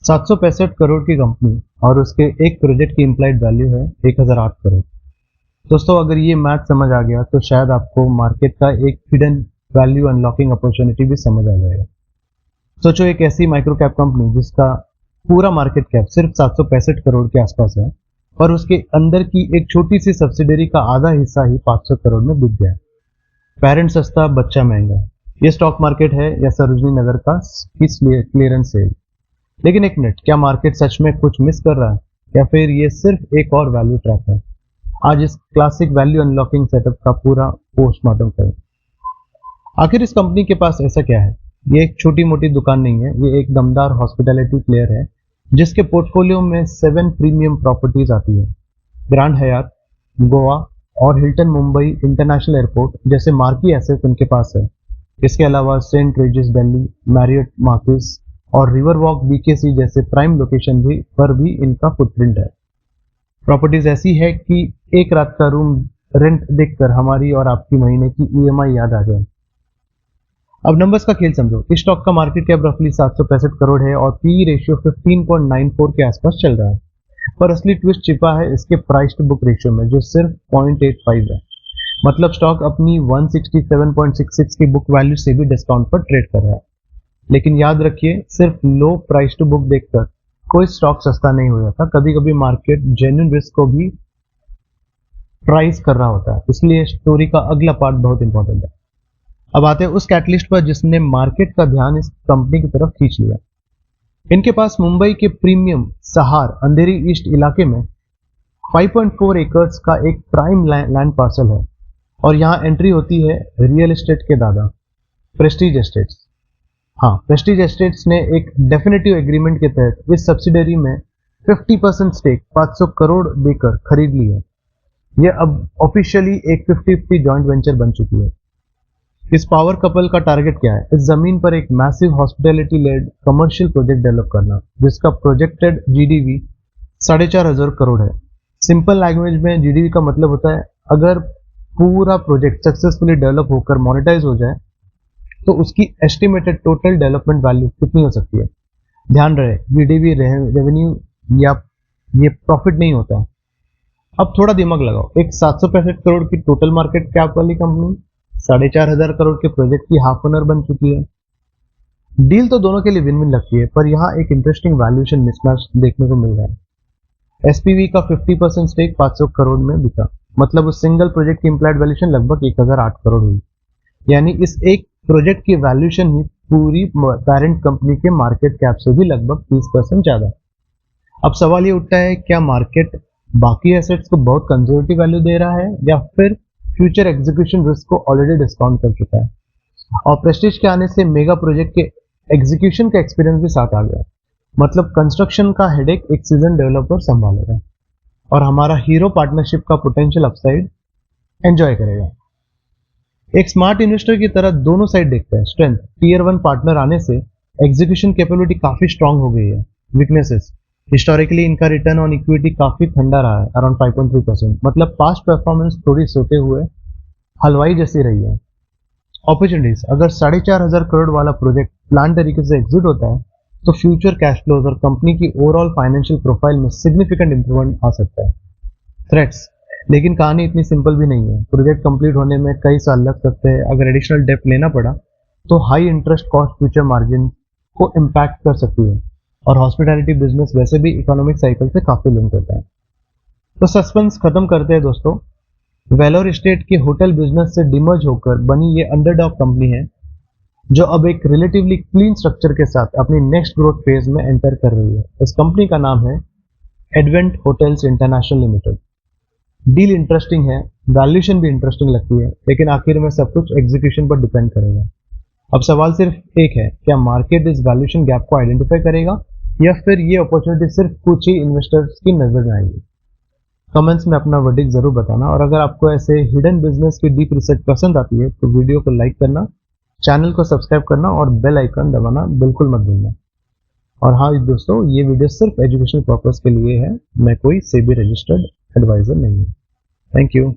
765 करोड़ की कंपनी और उसके एक प्रोजेक्ट की इम्प्लाइड वैल्यू है 1008 करोड़। दोस्तों, अगर ये मैथ समझ आ गया तो शायद आपको मार्केट का एक हिडन वैल्यू अनलॉकिंग अपॉर्चुनिटी भी समझ आ जाएगा। सोचो, एक ऐसी माइक्रो कैप कंपनी जिसका पूरा मार्केट कैप सिर्फ 765 करोड़ के आसपास है और उसके अंदर की एक छोटी सी सब्सिडरी का आधा हिस्सा ही 500 करोड़ में बिक गया। पेरेंट सस्ता, बच्चा महंगा। ये स्टॉक मार्केट है या सरोजनी नगर का क्लियरेंस सेल? लेकिन एक मिनट, क्या मार्केट सच में कुछ मिस कर रहा है या फिर ये सिर्फ एक और वैल्यू ट्रैप है? आज इस क्लासिक वैल्यू अनलॉकिंग सेटअप का पूरा पोस्टमार्टम करें। आखिर इस कंपनी के पास ऐसा क्या है? ये एक छोटी मोटी दुकान नहीं है, ये एक दमदार हॉस्पिटैलिटी प्लेयर है जिसके पोर्टफोलियो में 7 प्रीमियम प्रॉपर्टीज आती है। ग्रैंड हयात, गोवा और हिल्टन मुंबई इंटरनेशनल एयरपोर्ट जैसे मार्की एसेट उनके पास है। इसके अलावा सेंट रेजिस दिल्ली, मैरियट मार्किस और रिवर वॉक बीकेसी जैसे प्राइम लोकेशन पर भी इनका फुटप्रिंट है। प्रॉपर्टीज ऐसी है कि एक रात का रूम रेंट देखकर हमारी और आपकी महीने की ईएमआई याद आ जाए। अब नंबर्स का खेल समझो। इस स्टॉक का मार्केट कैप रफली 765 करोड़ है और पी रेशियो 15.94 के आसपास चल रहा है। पर असली ट्विस्ट छिपा है इसके प्राइस टू बुक रेशियो में, जो सिर्फ 0.85 है। मतलब स्टॉक अपनी 167.66 की बुक वैल्यू से भी डिस्काउंट पर ट्रेड कर रहा है। लेकिन याद रखिए, सिर्फ लो प्राइस टू बुक देखकर कोई स्टॉक सस्ता नहीं हो जाता। कभी कभी मार्केट जेन्युइन रिस्क को भी प्राइस कर रहा होता है। इसलिए स्टोरी का अगला पार्ट बहुत इंपॉर्टेंट है। अब आते हैं उस कैटलिस्ट पर जिसने मार्केट का ध्यान इस कंपनी की तरफ खींच लिया। इनके पास मुंबई के प्रीमियम सहार अंधेरी ईस्ट इलाके में 5.4 एकर्स का एक प्राइम लैंड पार्सल है और यहां एंट्री होती है रियल एस्टेट के दादा प्रेस्टीज एस्टेट्स। हाँ, प्रेस्टीज एस्टेट्स ने एक डेफिनेटिव एग्रीमेंट के तहत इस सब्सिडरी में 50% स्टेक 500 करोड़ देकर खरीद ली है। यह अब ऑफिशियली एक 50-50 जॉइंट वेंचर बन चुकी है। इस पावर कपल का टारगेट क्या है? इस जमीन पर एक massive hospitality led commercial project develop करना जिसका प्रोजेक्टेड जीडीवी 4,500 करोड़ है। सिंपल लैंग्वेज में जीडीवी का मतलब होता है अगर पूरा प्रोजेक्ट सक्सेसफुली डेवलप होकर मोनेटाइज हो जाए तो उसकी एस्टिमेटेड टोटल डेवलपमेंट वैल्यू कितनी हो सकती है। ध्यान रहे, जीडीवी रेवेन्यू या ये प्रॉफिट नहीं होता। अब थोड़ा दिमाग लगाओ, एक 765 करोड़ की टोटल मार्केट कैप वाली कंपनी 4,500 करोड़ के प्रोजेक्ट की हाफ ओनर बन चुकी है। डील तो दोनों के लिए विन विन लगती है, पर यहाँ एक इंटरेस्टिंग वैल्यूएशन मिसमैच देखने को मिल रहा है। एसपीवी का 50% स्टेक 500 करोड़ में बिका, मतलब उस सिंगल प्रोजेक्ट की इम्प्लाइड वैल्यूएशन लगभग 1008 करोड़ हुई। यानी इस एक प्रोजेक्ट की वैल्यूएशन ही पूरी पेरेंट कंपनी के मार्केट कैप से भी लगभग 30% ज्यादा। अब सवाल ये उठता है, क्या मार्केट बाकी एसेट्स को बहुत कंजर्वेटिव वैल्यू दे रहा है या फिर फ्यूचर एग्जीक्यूशन रिस्क को ऑलरेडी डिस्काउंट कर चुका है? और प्रेस्टीज के आने से मेगा प्रोजेक्ट के एग्जीक्यूशन का एक्सपीरियंस भी साथ आ गया। मतलब कंस्ट्रक्शन का हेडेक एक सीजन डेवलपर संभालेगा और हमारा हीरो पार्टनरशिप का पोटेंशियल अपसाइड एंजॉय करेगा। एक स्मार्ट इन्वेस्टर की तरह दोनों साइड देखते हैं। स्ट्रेंथ, टीयर 1 पार्टनर आने से एग्जीक्यूशन कैपेबिलिटी काफी स्ट्रांग हो गई है। वीकनेसेस, हिस्टोरिकली इनका रिटर्न ऑन इक्विटी काफी ठंडा रहा है, अराउंड 5.3%। मतलब पास्ट परफॉर्मेंस थोड़ी सोते हुए हलवाई जैसी रही है। अपॉर्चुनिटीज, अगर 4,500 करोड़ वाला प्रोजेक्ट प्लान तरीके से एग्जिट होता है तो फ्यूचर कैश फ्लोज और कंपनी की ओवरऑल फाइनेंशियल प्रोफाइल में सिग्निफिकेंट इंप्रूवमेंट आ सकता है। थ्रेट्स, लेकिन कहानी इतनी सिंपल भी नहीं है। प्रोजेक्ट कंप्लीट होने में कई साल लग सकते हैं। अगर एडिशनल डेप्थ लेना पड़ा तो high interest cost future margin को इम्पैक्ट कर सकती है और हॉस्पिटैलिटी बिजनेस वैसे भी इकोनॉमिक साइकिल से काफी लिंक होता है। तो सस्पेंस खत्म करते हैं दोस्तों। वेलोर एस्टेट के होटल बिजनेस से डिमर्ज होकर बनी ये अंडरडॉग कंपनी है जो अब एक रिलेटिवली क्लीन स्ट्रक्चर के साथ अपनी नेक्स्ट ग्रोथ फेज में एंटर कर रही है। इस कंपनी का नाम है advent hotels international limited. Deal interesting है, वैल्यूएशन भी इंटरेस्टिंग लगती है, लेकिन आखिर में सब कुछ एग्जीक्यूशन पर डिपेंड करेगा। अब सवाल सिर्फ एक है, क्या मार्केट इस वैल्यूएशन गैप को आइडेंटिफाई करेगा या फिर ये अपॉर्चुनिटी सिर्फ कुछ ही इन्वेस्टर्स की नजर में आएगी? कमेंट्स में अपना वर्डिक्ट जरूर बताना और अगर आपको ऐसे हिडन बिजनेस की डीप रिसर्च पसंद आती है तो वीडियो को लाइक करना, चैनल को सब्सक्राइब करना और बेल आइकन दबाना बिल्कुल मत भूलना। और हाँ दोस्तों, ये वीडियो सिर्फ एजुकेशनल पर्पस के लिए है, मैं कोई सेबी रजिस्टर्ड एडवाइजर नहीं हूँ। Thank you.